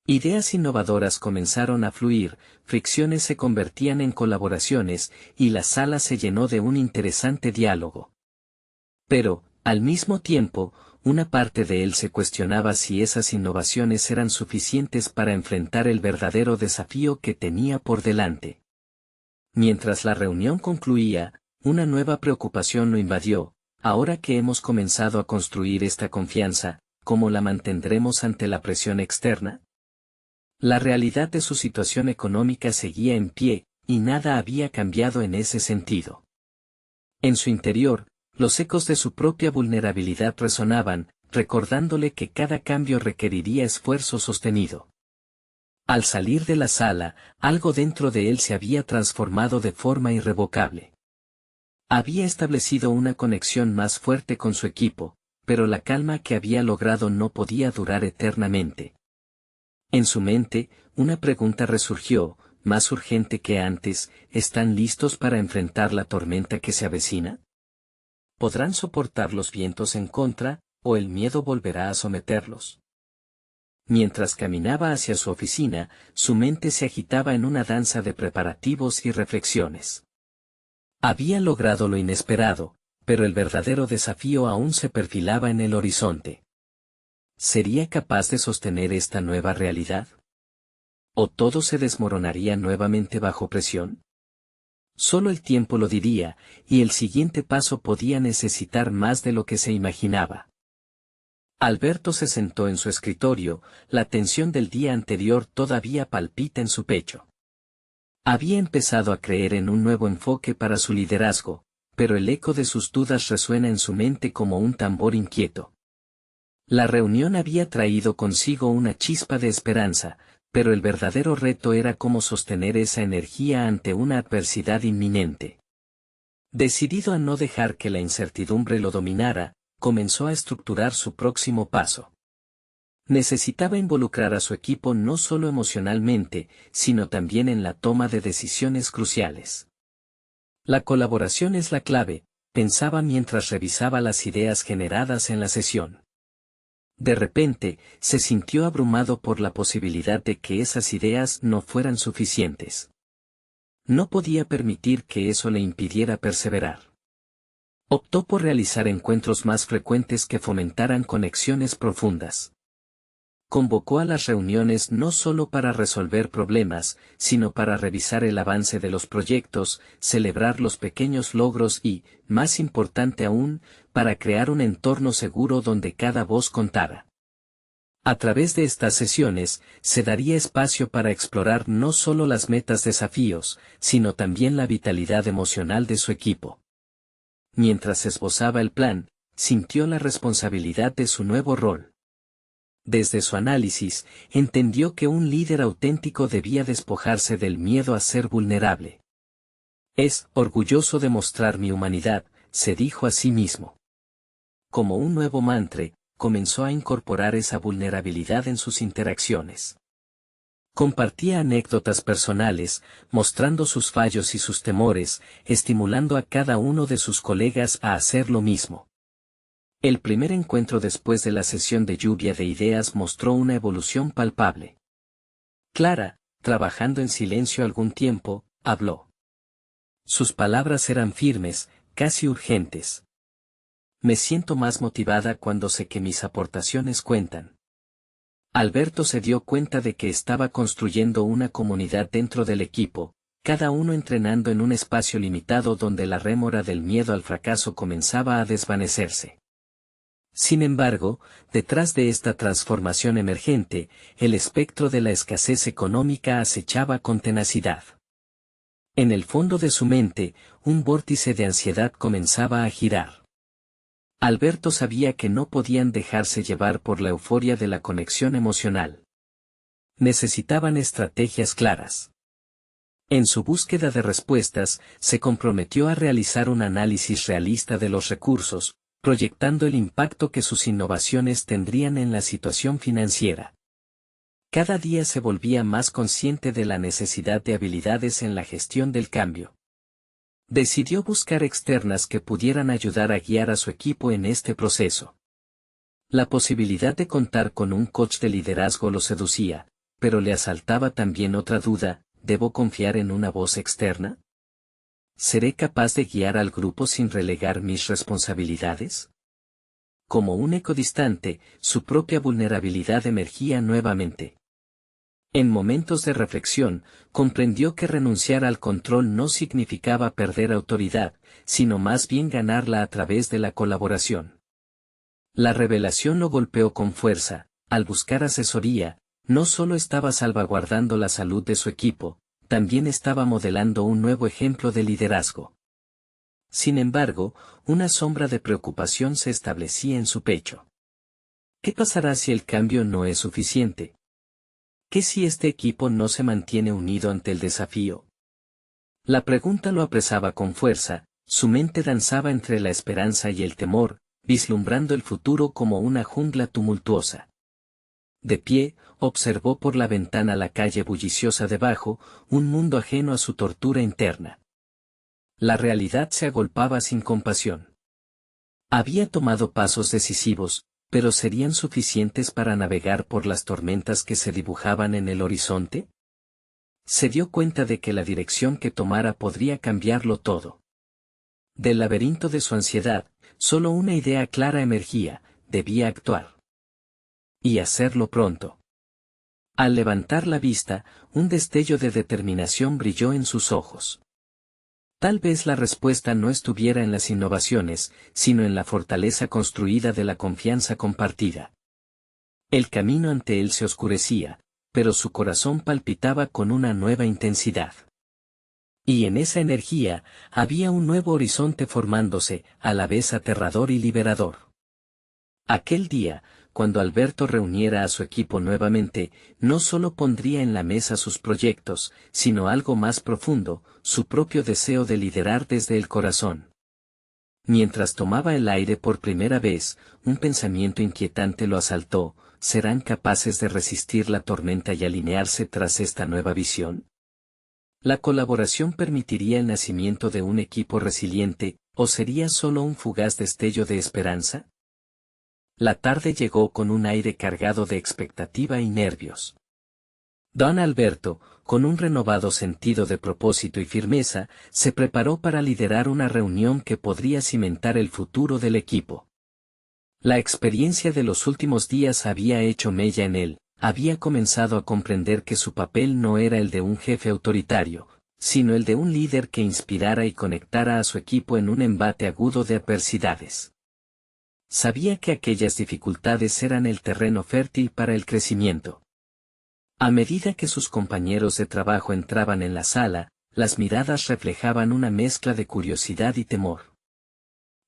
Ideas innovadoras comenzaron a fluir, fricciones se convertían en colaboraciones, y la sala se llenó de un interesante diálogo. Pero, al mismo tiempo, una parte de él se cuestionaba si esas innovaciones eran suficientes para enfrentar el verdadero desafío que tenía por delante. Mientras la reunión concluía, una nueva preocupación lo invadió: ahora que hemos comenzado a construir esta confianza, ¿cómo la mantendremos ante la presión externa? La realidad de su situación económica seguía en pie, y nada había cambiado en ese sentido. En su interior, los ecos de su propia vulnerabilidad resonaban, recordándole que cada cambio requeriría esfuerzo sostenido. Al salir de la sala, algo dentro de él se había transformado de forma irrevocable. Había establecido una conexión más fuerte con su equipo, pero la calma que había logrado no podía durar eternamente. En su mente, una pregunta resurgió, más urgente que antes: ¿están listos para enfrentar la tormenta que se avecina? ¿Podrán soportar los vientos en contra, o el miedo volverá a someterlos? Mientras caminaba hacia su oficina, su mente se agitaba en una danza de preparativos y reflexiones. Había logrado lo inesperado, pero el verdadero desafío aún se perfilaba en el horizonte. ¿Sería capaz de sostener esta nueva realidad? ¿O todo se desmoronaría nuevamente bajo presión? Solo el tiempo lo diría, y el siguiente paso podía necesitar más de lo que se imaginaba. Alberto se sentó en su escritorio, la tensión del día anterior todavía palpita en su pecho. Había empezado a creer en un nuevo enfoque para su liderazgo, pero el eco de sus dudas resuena en su mente como un tambor inquieto. La reunión había traído consigo una chispa de esperanza, pero el verdadero reto era cómo sostener esa energía ante una adversidad inminente. Decidido a no dejar que la incertidumbre lo dominara, comenzó a estructurar su próximo paso. Necesitaba involucrar a su equipo no solo emocionalmente, sino también en la toma de decisiones cruciales. La colaboración es la clave, pensaba mientras revisaba las ideas generadas en la sesión. De repente, se sintió abrumado por la posibilidad de que esas ideas no fueran suficientes. No podía permitir que eso le impidiera perseverar. Optó por realizar encuentros más frecuentes que fomentaran conexiones profundas. Convocó a las reuniones no solo para resolver problemas, sino para revisar el avance de los proyectos, celebrar los pequeños logros y, más importante aún, para crear un entorno seguro donde cada voz contara. A través de estas sesiones, se daría espacio para explorar no solo las metas, desafíos, sino también la vitalidad emocional de su equipo. Mientras esbozaba el plan, sintió la responsabilidad de su nuevo rol. Desde su análisis, entendió que un líder auténtico debía despojarse del miedo a ser vulnerable. Es orgulloso de mostrar mi humanidad, se dijo a sí mismo. Como un nuevo mantra, comenzó a incorporar esa vulnerabilidad en sus interacciones. Compartía anécdotas personales, mostrando sus fallos y sus temores, estimulando a cada uno de sus colegas a hacer lo mismo. El primer encuentro después de la sesión de lluvia de ideas mostró una evolución palpable. Clara, trabajando en silencio algún tiempo, habló. Sus palabras eran firmes, casi urgentes. Me siento más motivada cuando sé que mis aportaciones cuentan. Alberto se dio cuenta de que estaba construyendo una comunidad dentro del equipo, cada uno entrenando en un espacio limitado donde la rémora del miedo al fracaso comenzaba a desvanecerse. Sin embargo, detrás de esta transformación emergente, el espectro de la escasez económica acechaba con tenacidad. En el fondo de su mente, un vórtice de ansiedad comenzaba a girar. Alberto sabía que no podían dejarse llevar por la euforia de la conexión emocional. Necesitaban estrategias claras. En su búsqueda de respuestas, se comprometió a realizar un análisis realista de los recursos, proyectando el impacto que sus innovaciones tendrían en la situación financiera. Cada día se volvía más consciente de la necesidad de habilidades en la gestión del cambio. Decidió buscar externas que pudieran ayudar a guiar a su equipo en este proceso. La posibilidad de contar con un coach de liderazgo lo seducía, pero le asaltaba también otra duda: ¿debo confiar en una voz externa? ¿Seré capaz de guiar al grupo sin relegar mis responsabilidades? Como un eco distante, su propia vulnerabilidad emergía nuevamente. En momentos de reflexión, comprendió que renunciar al control no significaba perder autoridad, sino más bien ganarla a través de la colaboración. La revelación lo golpeó con fuerza: al buscar asesoría, no solo estaba salvaguardando la salud de su equipo, también estaba modelando un nuevo ejemplo de liderazgo. Sin embargo, una sombra de preocupación se establecía en su pecho. ¿Qué pasará si el cambio no es suficiente? ¿Qué si este equipo no se mantiene unido ante el desafío? La pregunta lo apresaba con fuerza, su mente danzaba entre la esperanza y el temor, vislumbrando el futuro como una jungla tumultuosa. De pie, observó por la ventana la calle bulliciosa debajo, un mundo ajeno a su tortura interna. La realidad se agolpaba sin compasión. Había tomado pasos decisivos, pero ¿serían suficientes para navegar por las tormentas que se dibujaban en el horizonte? Se dio cuenta de que la dirección que tomara podría cambiarlo todo. Del laberinto de su ansiedad, solo una idea clara emergía: debía actuar. Y hacerlo pronto. Al levantar la vista, un destello de determinación brilló en sus ojos. Tal vez la respuesta no estuviera en las innovaciones, sino en la fortaleza construida de la confianza compartida. El camino ante él se oscurecía, pero su corazón palpitaba con una nueva intensidad. Y en esa energía, había un nuevo horizonte formándose, a la vez aterrador y liberador. Aquel día, cuando Alberto reuniera a su equipo nuevamente, no solo pondría en la mesa sus proyectos, sino algo más profundo: su propio deseo de liderar desde el corazón. Mientras tomaba el aire por primera vez, un pensamiento inquietante lo asaltó: ¿serán capaces de resistir la tormenta y alinearse tras esta nueva visión? ¿La colaboración permitiría el nacimiento de un equipo resiliente, o sería solo un fugaz destello de esperanza? La tarde llegó con un aire cargado de expectativa y nervios. Don Alberto, con un renovado sentido de propósito y firmeza, se preparó para liderar una reunión que podría cimentar el futuro del equipo. La experiencia de los últimos días había hecho mella en él, había comenzado a comprender que su papel no era el de un jefe autoritario, sino el de un líder que inspirara y conectara a su equipo en un embate agudo de adversidades. Sabía que aquellas dificultades eran el terreno fértil para el crecimiento. A medida que sus compañeros de trabajo entraban en la sala, las miradas reflejaban una mezcla de curiosidad y temor.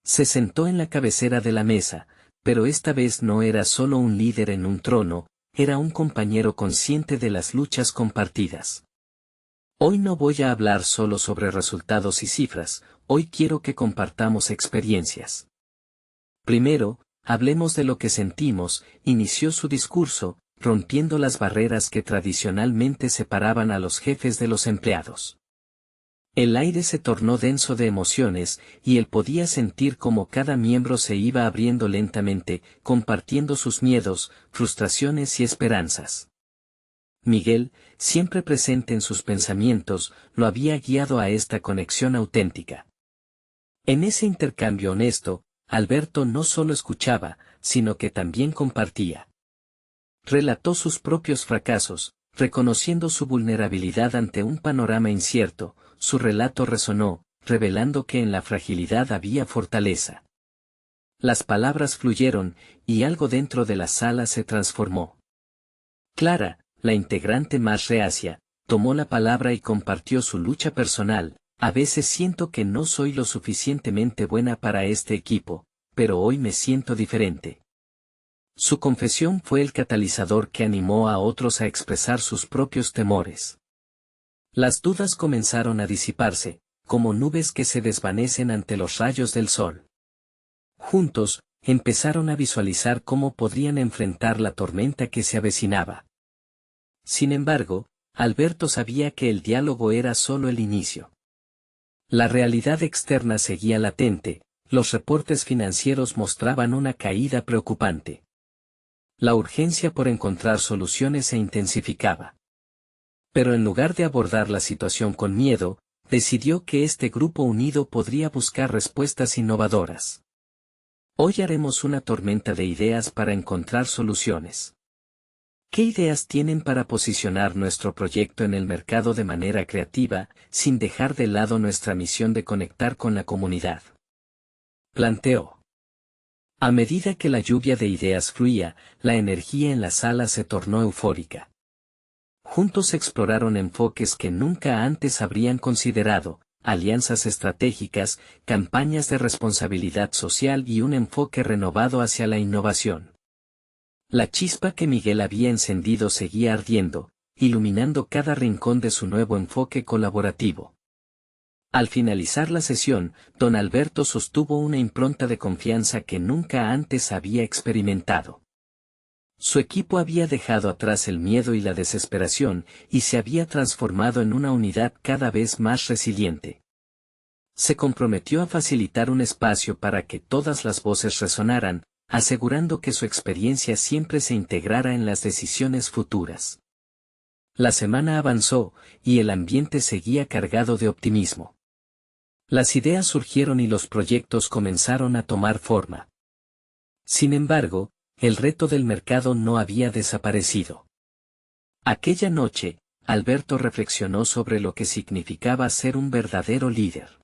Se sentó en la cabecera de la mesa, pero esta vez no era solo un líder en un trono, era un compañero consciente de las luchas compartidas. Hoy no voy a hablar solo sobre resultados y cifras, hoy quiero que compartamos experiencias. Primero, hablemos de lo que sentimos, inició su discurso, rompiendo las barreras que tradicionalmente separaban a los jefes de los empleados. El aire se tornó denso de emociones, y él podía sentir cómo cada miembro se iba abriendo lentamente, compartiendo sus miedos, frustraciones y esperanzas. Miguel, siempre presente en sus pensamientos, lo había guiado a esta conexión auténtica. En ese intercambio honesto, Alberto no solo escuchaba, sino que también compartía. Relató sus propios fracasos, reconociendo su vulnerabilidad ante un panorama incierto. Su relato resonó, revelando que en la fragilidad había fortaleza. Las palabras fluyeron, y algo dentro de la sala se transformó. Clara, la integrante más reacia, tomó la palabra y compartió su lucha personal. A veces siento que no soy lo suficientemente buena para este equipo, pero hoy me siento diferente. Su confesión fue el catalizador que animó a otros a expresar sus propios temores. Las dudas comenzaron a disiparse, como nubes que se desvanecen ante los rayos del sol. Juntos, empezaron a visualizar cómo podrían enfrentar la tormenta que se avecinaba. Sin embargo, Alberto sabía que el diálogo era solo el inicio. La realidad externa seguía latente, los reportes financieros mostraban una caída preocupante. La urgencia por encontrar soluciones se intensificaba. Pero en lugar de abordar la situación con miedo, decidió que este grupo unido podría buscar respuestas innovadoras. Hoy haremos una tormenta de ideas para encontrar soluciones. ¿Qué ideas tienen para posicionar nuestro proyecto en el mercado de manera creativa, sin dejar de lado nuestra misión de conectar con la comunidad?, planteó. A medida que la lluvia de ideas fluía, la energía en la sala se tornó eufórica. Juntos exploraron enfoques que nunca antes habrían considerado, alianzas estratégicas, campañas de responsabilidad social y un enfoque renovado hacia la innovación. La chispa que Miguel había encendido seguía ardiendo, iluminando cada rincón de su nuevo enfoque colaborativo. Al finalizar la sesión, don Alberto sostuvo una impronta de confianza que nunca antes había experimentado. Su equipo había dejado atrás el miedo y la desesperación, y se había transformado en una unidad cada vez más resiliente. Se comprometió a facilitar un espacio para que todas las voces resonaran, asegurando que su experiencia siempre se integrara en las decisiones futuras. La semana avanzó, y el ambiente seguía cargado de optimismo. Las ideas surgieron y los proyectos comenzaron a tomar forma. Sin embargo, el reto del mercado no había desaparecido. Aquella noche, Alberto reflexionó sobre lo que significaba ser un verdadero líder.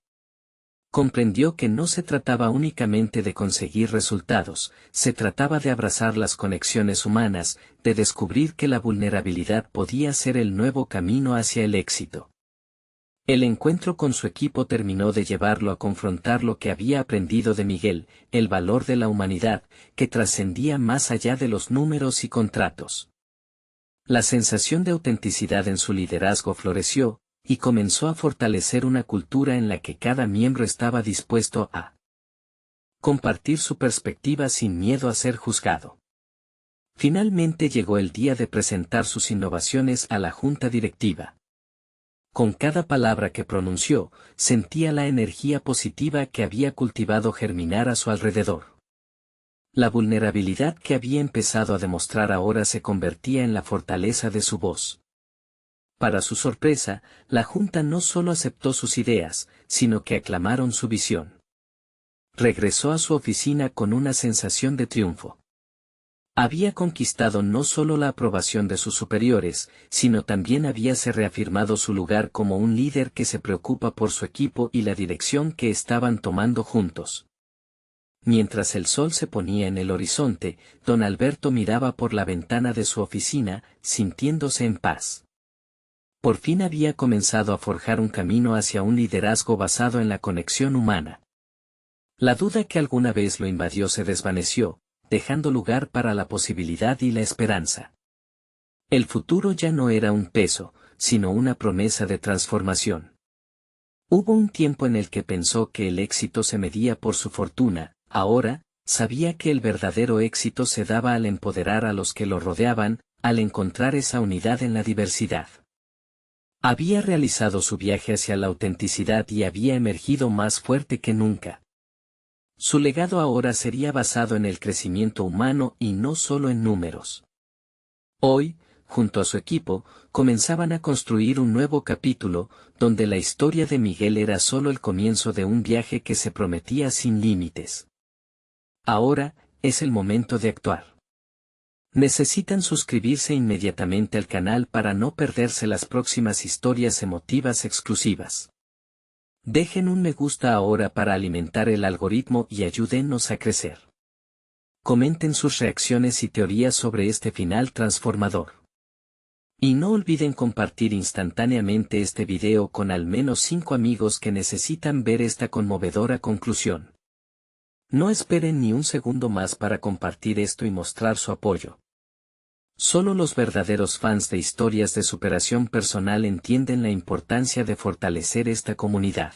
Comprendió que no se trataba únicamente de conseguir resultados, se trataba de abrazar las conexiones humanas, de descubrir que la vulnerabilidad podía ser el nuevo camino hacia el éxito. El encuentro con su equipo terminó de llevarlo a confrontar lo que había aprendido de Miguel, el valor de la humanidad, que trascendía más allá de los números y contratos. La sensación de autenticidad en su liderazgo floreció, y comenzó a fortalecer una cultura en la que cada miembro estaba dispuesto a compartir su perspectiva sin miedo a ser juzgado. Finalmente llegó el día de presentar sus innovaciones a la junta directiva. Con cada palabra que pronunció, sentía la energía positiva que había cultivado germinar a su alrededor. La vulnerabilidad que había empezado a demostrar ahora se convertía en la fortaleza de su voz. Para su sorpresa, la Junta no solo aceptó sus ideas, sino que aclamaron su visión. Regresó a su oficina con una sensación de triunfo. Había conquistado no solo la aprobación de sus superiores, sino también habíase reafirmado su lugar como un líder que se preocupa por su equipo y la dirección que estaban tomando juntos. Mientras el sol se ponía en el horizonte, don Alberto miraba por la ventana de su oficina, sintiéndose en paz. Por fin había comenzado a forjar un camino hacia un liderazgo basado en la conexión humana. La duda que alguna vez lo invadió se desvaneció, dejando lugar para la posibilidad y la esperanza. El futuro ya no era un peso, sino una promesa de transformación. Hubo un tiempo en el que pensó que el éxito se medía por su fortuna, ahora, sabía que el verdadero éxito se daba al empoderar a los que lo rodeaban, al encontrar esa unidad en la diversidad. Había realizado su viaje hacia la autenticidad y había emergido más fuerte que nunca. Su legado ahora sería basado en el crecimiento humano y no solo en números. Hoy, junto a su equipo, comenzaban a construir un nuevo capítulo, donde la historia de Miguel era solo el comienzo de un viaje que se prometía sin límites. Ahora, es el momento de actuar. Necesitan suscribirse inmediatamente al canal para no perderse las próximas historias emotivas exclusivas. Dejen un me gusta ahora para alimentar el algoritmo y ayúdennos a crecer. Comenten sus reacciones y teorías sobre este final transformador. Y no olviden compartir instantáneamente este video con al menos 5 amigos que necesitan ver esta conmovedora conclusión. No esperen ni un segundo más para compartir esto y mostrar su apoyo. Solo los verdaderos fans de historias de superación personal entienden la importancia de fortalecer esta comunidad.